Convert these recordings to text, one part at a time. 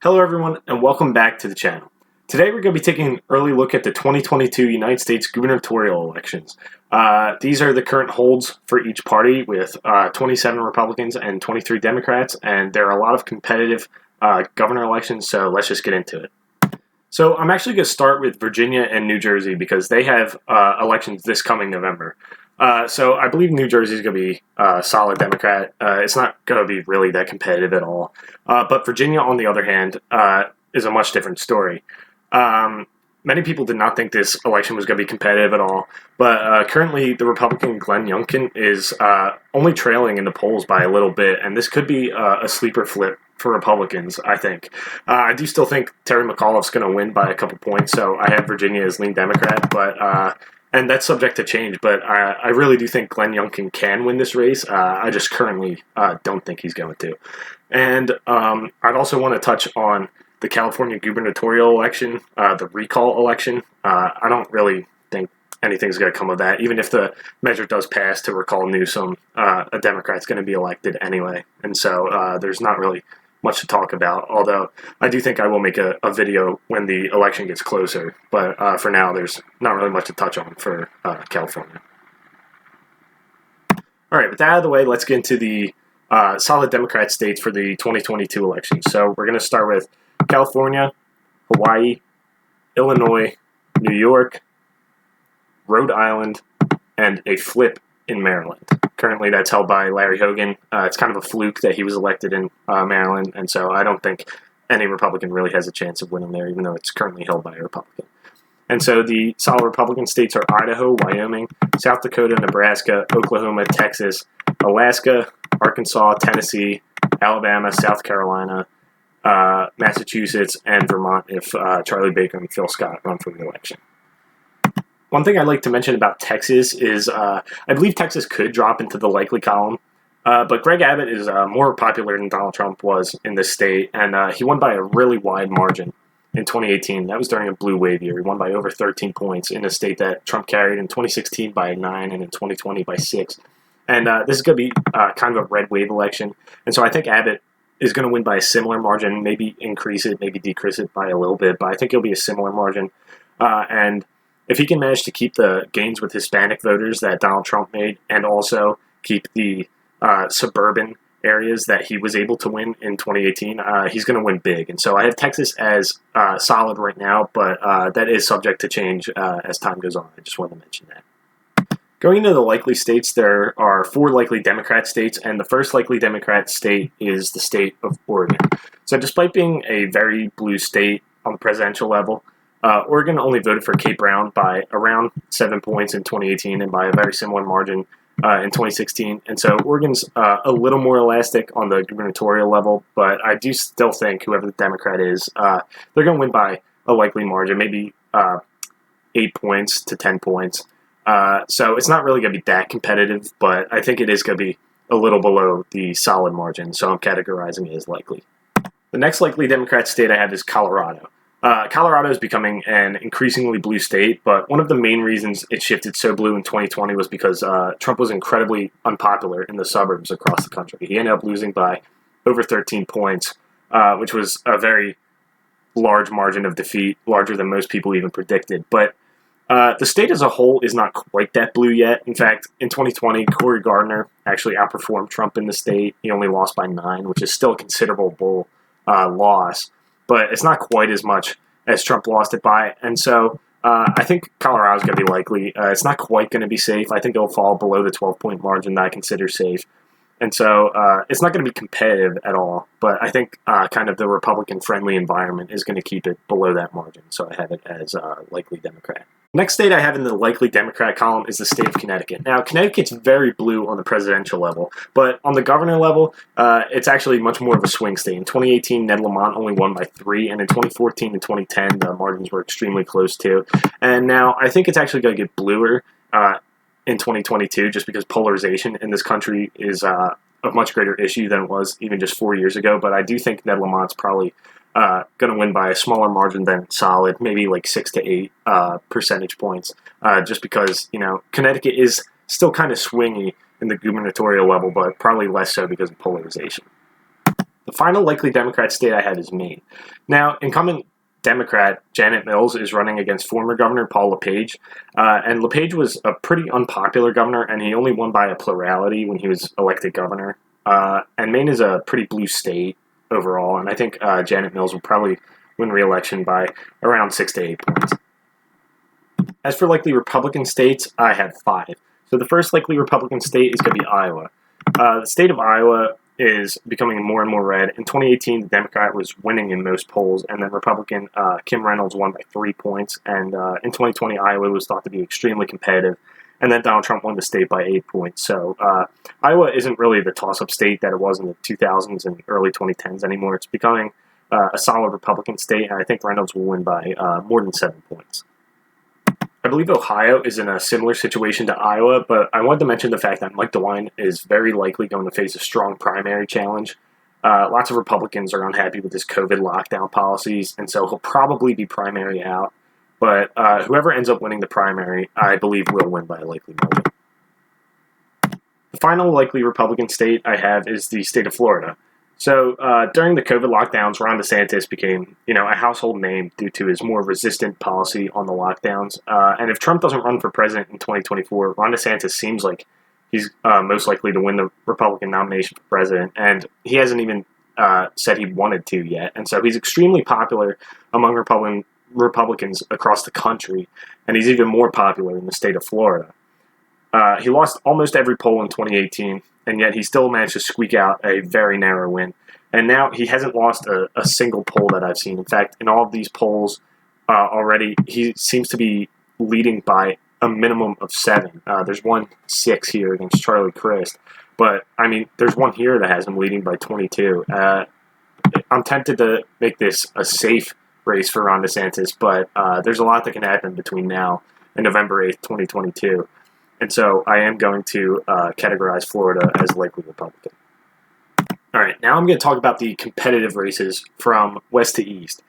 Hello everyone and welcome back to the channel. Today we're going to be taking an early look at the 2022 United States gubernatorial elections. These are the current holds for each party with 27 Republicans and 23 Democrats, and there are a lot of competitive governor elections, so let's just get into it. So I'm actually going to start with Virginia and New Jersey because they have elections this coming November. So I believe New Jersey is going to be a solid Democrat. It's not going to be really that competitive at all. But Virginia, on the other hand, is a much different story. Many people did not think this election was going to be competitive at all. But currently, the Republican Glenn Youngkin is only trailing in the polls by a little bit. And this could be a sleeper flip for Republicans, I think. I do still think Terry McAuliffe's going to win by a couple points. So I have Virginia as lean Democrat. And that's subject to change, but I really do think Glenn Youngkin can win this race. I just currently don't think he's going to. And I'd also want to touch on the California gubernatorial election, the recall election. I don't really think anything's going to come of that. Even if the measure does pass to recall Newsom, a Democrat's going to be elected anyway. And so there's not really much to talk about, although I do think I will make a video when the election gets closer. But for now, there's not really much to touch on for California. All right, with that out of the way, let's get into the solid Democrat states for the 2022 election. So we're going to start with California, Hawaii, Illinois, New York, Rhode Island, and a flip in Maryland. Currently, that's held by Larry Hogan. It's kind of a fluke that he was elected in Maryland, and so I don't think any Republican really has a chance of winning there, even though it's currently held by a Republican. And so the solid Republican states are Idaho, Wyoming, South Dakota, Nebraska, Oklahoma, Texas, Alaska, Arkansas, Tennessee, Alabama, South Carolina, Massachusetts, and Vermont if Charlie Baker and Phil Scott run for re-election. One thing I'd like to mention about Texas is I believe Texas could drop into the likely column, but Greg Abbott is more popular than Donald Trump was in this state, and he won by a really wide margin in 2018. That was during a blue wave year. He won by over 13 points in a state that Trump carried in 2016 by 9 and in 2020 by 6. And this is going to be kind of a red wave election, and so I think Abbott is going to win by a similar margin, maybe increase it, maybe decrease it by a little bit, but I think it'll be a similar margin. And if he can manage to keep the gains with Hispanic voters that Donald Trump made and also keep the suburban areas that he was able to win in 2018, he's going to win big. And so I have Texas as solid right now, but that is subject to change as time goes on. I just wanted to mention that. Going into the likely states, there are 4 likely Democrat states, and the first likely Democrat state is the state of Oregon. So despite being a very blue state on the presidential level, Oregon only voted for Kate Brown by around 7 points in 2018 and by a very similar margin in 2016. And so Oregon's a little more elastic on the gubernatorial level, but I do still think whoever the Democrat is, they're going to win by a likely margin, maybe 8 points to 10 points. So it's not really going to be that competitive, but I think it is going to be a little below the solid margin, so I'm categorizing it as likely. The next likely Democrat state I have is Colorado. Colorado is becoming an increasingly blue state, but one of the main reasons it shifted so blue in 2020 was because Trump was incredibly unpopular in the suburbs across the country. He ended up losing by over 13 points, which was a very large margin of defeat, larger than most people even predicted. But the state as a whole is not quite that blue yet. In fact, in 2020, Cory Gardner actually outperformed Trump in the state. He only lost by 9, which is still a considerable loss. But it's not quite as much as Trump lost it by. And so I think Colorado's going to be likely. It's not quite going to be safe. I think it'll fall below the 12-point margin that I consider safe. And so it's not going to be competitive at all. But I think kind of the Republican-friendly environment is going to keep it below that margin. So I have it as likely Democrat. Next state I have in the likely Democrat column is the state of Connecticut. Now, Connecticut's very blue on the presidential level, but on the governor level, it's actually much more of a swing state. In 2018, Ned Lamont only won by 3, and in 2014 and 2010, the margins were extremely close too. And now I think it's actually going to get bluer in 2022 just because polarization in this country is a much greater issue than it was even just 4 years ago. But I do think Ned Lamont's probably going to win by a smaller margin than solid, maybe like 6 to 8 percentage points, just because, Connecticut is still kind of swingy in the gubernatorial level, but probably less so because of polarization. The final likely Democrat state I have is Maine. Now, incumbent Democrat Janet Mills is running against former Governor Paul LePage, and LePage was a pretty unpopular governor, and he only won by a plurality when he was elected governor. And Maine is a pretty blue state overall, and I think Janet Mills will probably win re-election by around 6 to 8 points. As for likely Republican states, I have 5. So the first likely Republican state is going to be Iowa. The state of Iowa is becoming more and more red. In 2018, the Democrat was winning in most polls, and then Republican Kim Reynolds won by 3 points. And in 2020, Iowa was thought to be extremely competitive, and then Donald Trump won the state by 8 points. So Iowa isn't really the toss-up state that it was in the 2000s and early 2010s anymore. It's becoming a solid Republican state, and I think Reynolds will win by more than 7 points. I believe Ohio is in a similar situation to Iowa, but I wanted to mention the fact that Mike DeWine is very likely going to face a strong primary challenge. Lots of Republicans are unhappy with his COVID lockdown policies, and so he'll probably be primary out. But whoever ends up winning the primary, I believe, will win by a likely margin. The final likely Republican state I have is the state of Florida. So during the COVID lockdowns, Ron DeSantis became, a household name due to his more resistant policy on the lockdowns. And if Trump doesn't run for president in 2024, Ron DeSantis seems like he's most likely to win the Republican nomination for president. And he hasn't even said he wanted to yet. And so he's extremely popular among Republicans across the country. And he's even more popular in the state of Florida. He lost almost every poll in 2018, and yet he still managed to squeak out a very narrow win. And now he hasn't lost a single poll that I've seen. In fact, in all of these polls already, he seems to be leading by a minimum of 7. There's 1-6 here against Charlie Crist. But, there's one here that has him leading by 22. I'm tempted to make this a safe race for Ron DeSantis, but there's a lot that can happen between now and November 8th, 2022. And so I am going to categorize Florida as likely Republican. All right, now I'm going to talk about the competitive races from west to east,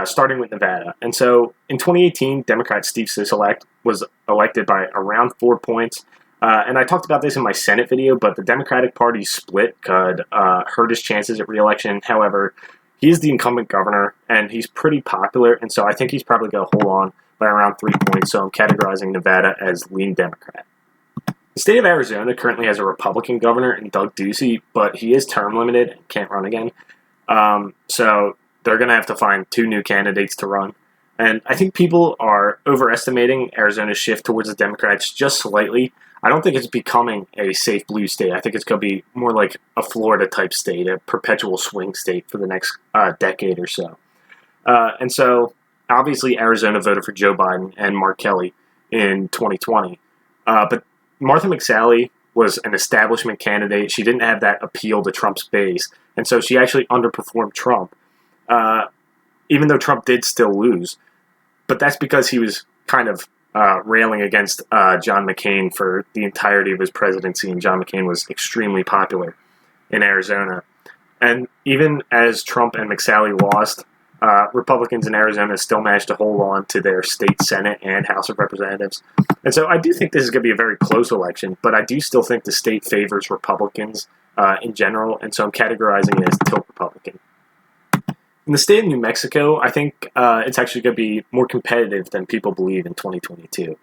starting with Nevada. And so in 2018, Democrat Steve Sisolak was elected by around 4 points. And I talked about this in my Senate video, but the Democratic Party split could hurt his chances at re-election. However, he is the incumbent governor, and he's pretty popular, and so I think he's probably going to hold on by around 3 points, so I'm categorizing Nevada as lean Democrat. The state of Arizona currently has a Republican governor in Doug Ducey, but he is term limited and can't run again. So they're going to have to find 2 new candidates to run. And I think people are overestimating Arizona's shift towards the Democrats just slightly. I don't think it's becoming a safe blue state. I think it's going to be more like a Florida-type state, a perpetual swing state for the next decade or so. And so obviously, Arizona voted for Joe Biden and Mark Kelly in 2020. But Martha McSally was an establishment candidate. She didn't have that appeal to Trump's base. And so she actually underperformed Trump, even though Trump did still lose. But that's because he was kind of railing against John McCain for the entirety of his presidency, and John McCain was extremely popular in Arizona. And even as Trump and McSally lost, Republicans in Arizona still managed to hold on to their state Senate and House of Representatives. And so I do think this is going to be a very close election, but I do still think the state favors Republicans in general, and so I'm categorizing it as tilt Republican. In the state of New Mexico, I think it's actually going to be more competitive than people believe in 2022.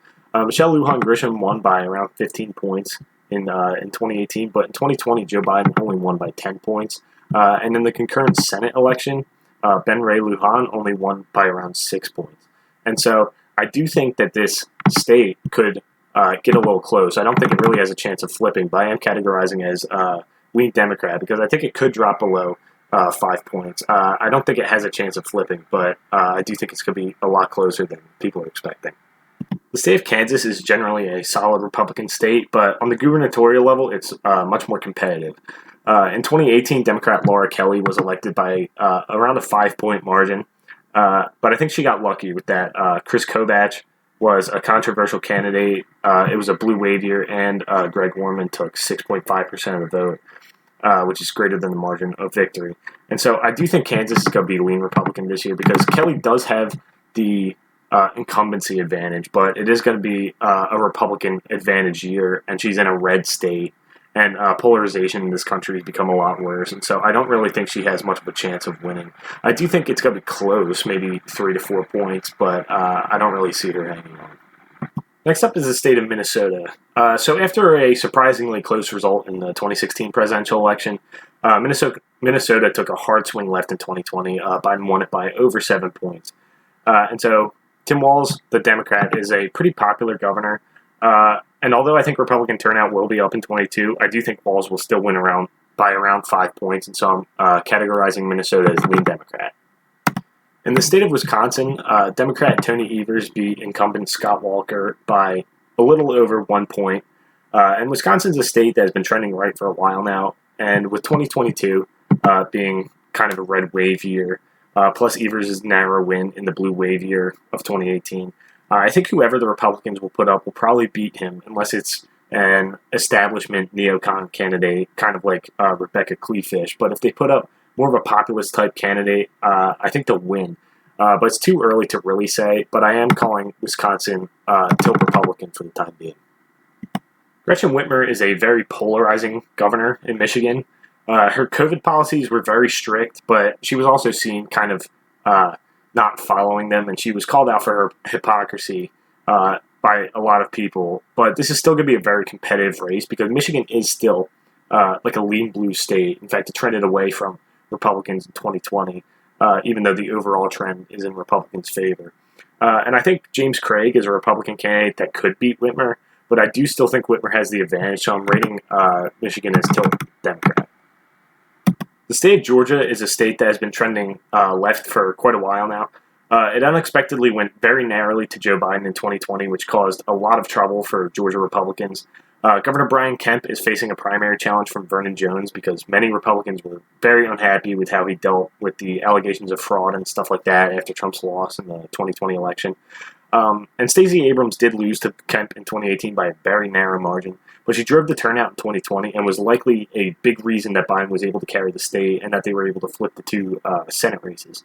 Michelle Lujan Grisham won by around 15 points in 2018, but in 2020, Joe Biden only won by 10 points. And in the concurrent Senate election, Ben Ray Lujan only won by around 6 points. And so I do think that this state could get a little close. I don't think it really has a chance of flipping, but I am categorizing it as lean Democrat because I think it could drop below 5 points. I don't think it has a chance of flipping, but I do think it's going to be a lot closer than people are expecting. The state of Kansas is generally a solid Republican state, but on the gubernatorial level, it's much more competitive. In 2018, Democrat Laura Kelly was elected by around a 5-point margin, but I think she got lucky with that. Chris Kobach was a controversial candidate. It was a blue wave year, and Greg Warman took 6.5% of the vote, which is greater than the margin of victory. And so I do think Kansas is going to be lean Republican this year because Kelly does have the incumbency advantage, but it is going to be a Republican advantage year, and she's in a red state. and polarization in this country has become a lot worse, and so I don't really think she has much of a chance of winning. I do think it's going to be close, maybe 3 to 4 points, but I don't really see her hanging on. Next up is the state of Minnesota. So after a surprisingly close result in the 2016 presidential election, Minnesota took a hard swing left in 2020. Biden won it by over 7 points. And so Tim Walz, the Democrat, is a pretty popular governor. And although I think Republican turnout will be up in 22, I do think Walz will still win by around 5 points. And so I'm categorizing Minnesota as lean Democrat. In the state of Wisconsin, Democrat Tony Evers beat incumbent Scott Walker by a little over 1 point. And Wisconsin's a state that has been trending right for a while now. And with 2022 being kind of a red wave year, plus Evers' narrow win in the blue wave year of 2018, I think whoever the Republicans will put up will probably beat him, unless it's an establishment neocon candidate, kind of like Rebecca Kleefisch. But if they put up more of a populist type candidate, I think they'll win. But it's too early to really say, but I am calling Wisconsin tilt Republican for the time being. Gretchen Whitmer is a very polarizing governor in Michigan. Her COVID policies were very strict, but she was also seen kind of not following them, and she was called out for her hypocrisy by a lot of people. But this is still going to be a very competitive race because Michigan is still like a lean blue state. In fact, it trended away from Republicans in 2020, even though the overall trend is in Republicans' favor. And I think James Craig is a Republican candidate that could beat Whitmer, but I do still think Whitmer has the advantage, so I'm rating Michigan as tilt Democrat. The state of Georgia is a state that has been trending left for quite a while now. It unexpectedly went very narrowly to Joe Biden in 2020, which caused a lot of trouble for Georgia Republicans. Governor Brian Kemp is facing a primary challenge from Vernon Jones because many Republicans were very unhappy with how he dealt with the allegations of fraud and stuff like that after Trump's loss in the 2020 election. And Stacey Abrams did lose to Kemp in 2018 by a very narrow margin, but she drove the turnout in 2020 and was likely a big reason that Biden was able to carry the state and that they were able to flip the two Senate races.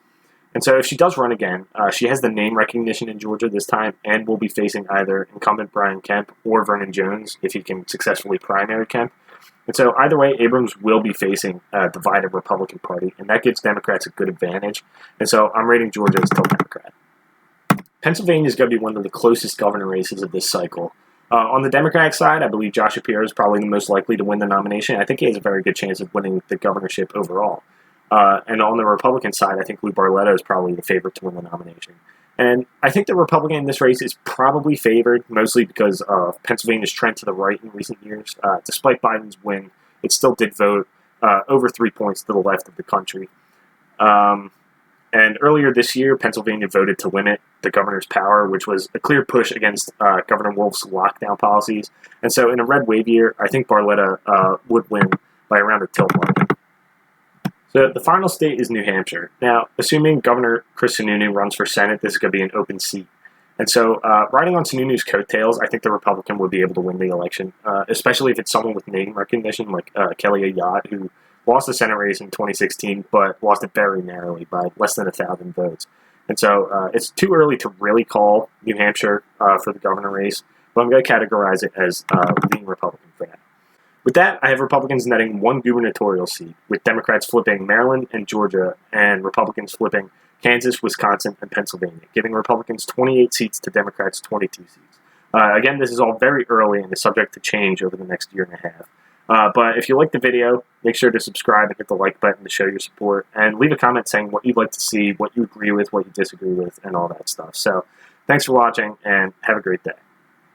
And so if she does run again, she has the name recognition in Georgia this time and will be facing either incumbent Brian Kemp or Vernon Jones if he can successfully primary Kemp. And so either way, Abrams will be facing a divided Republican Party, and that gives Democrats a good advantage. And so I'm rating Georgia as still Democrat. Pennsylvania is going to be one of the closest governor races of this cycle. On the Democratic side, I believe Josh Shapiro is probably the most likely to win the nomination. I think he has a very good chance of winning the governorship overall. And on the Republican side, I think Lou Barletta is probably the favorite to win the nomination. And I think the Republican in this race is probably favored, mostly because of Pennsylvania's trend to the right in recent years. Despite Biden's win, it still did vote over 3 points to the left of the country. And earlier this year, Pennsylvania voted to limit the governor's power, which was a clear push against Governor Wolf's lockdown policies. And so in a red wave year, I think Barletta would win by around a tilt margin. So the final state is New Hampshire. Now, assuming Governor Chris Sununu runs for Senate, this is going to be an open seat. And so riding on Sununu's coattails, I think the Republican would be able to win the election, especially if it's someone with name recognition like Kelly Ayotte, who lost the Senate race in 2016, but lost it very narrowly by less than 1,000 votes. And so it's too early to really call New Hampshire for the governor race, but I'm going to categorize it as lean Republican for now. With that, I have Republicans netting one gubernatorial seat, with Democrats flipping Maryland and Georgia, and Republicans flipping Kansas, Wisconsin, and Pennsylvania, giving Republicans 28 seats to Democrats 22 seats. Again, this is all very early and is subject to change over the next year and a half. But if you like the video, make sure to subscribe and hit the like button to show your support, and leave a comment saying what you'd like to see, what you agree with, what you disagree with, and all that stuff. So thanks for watching, and have a great day.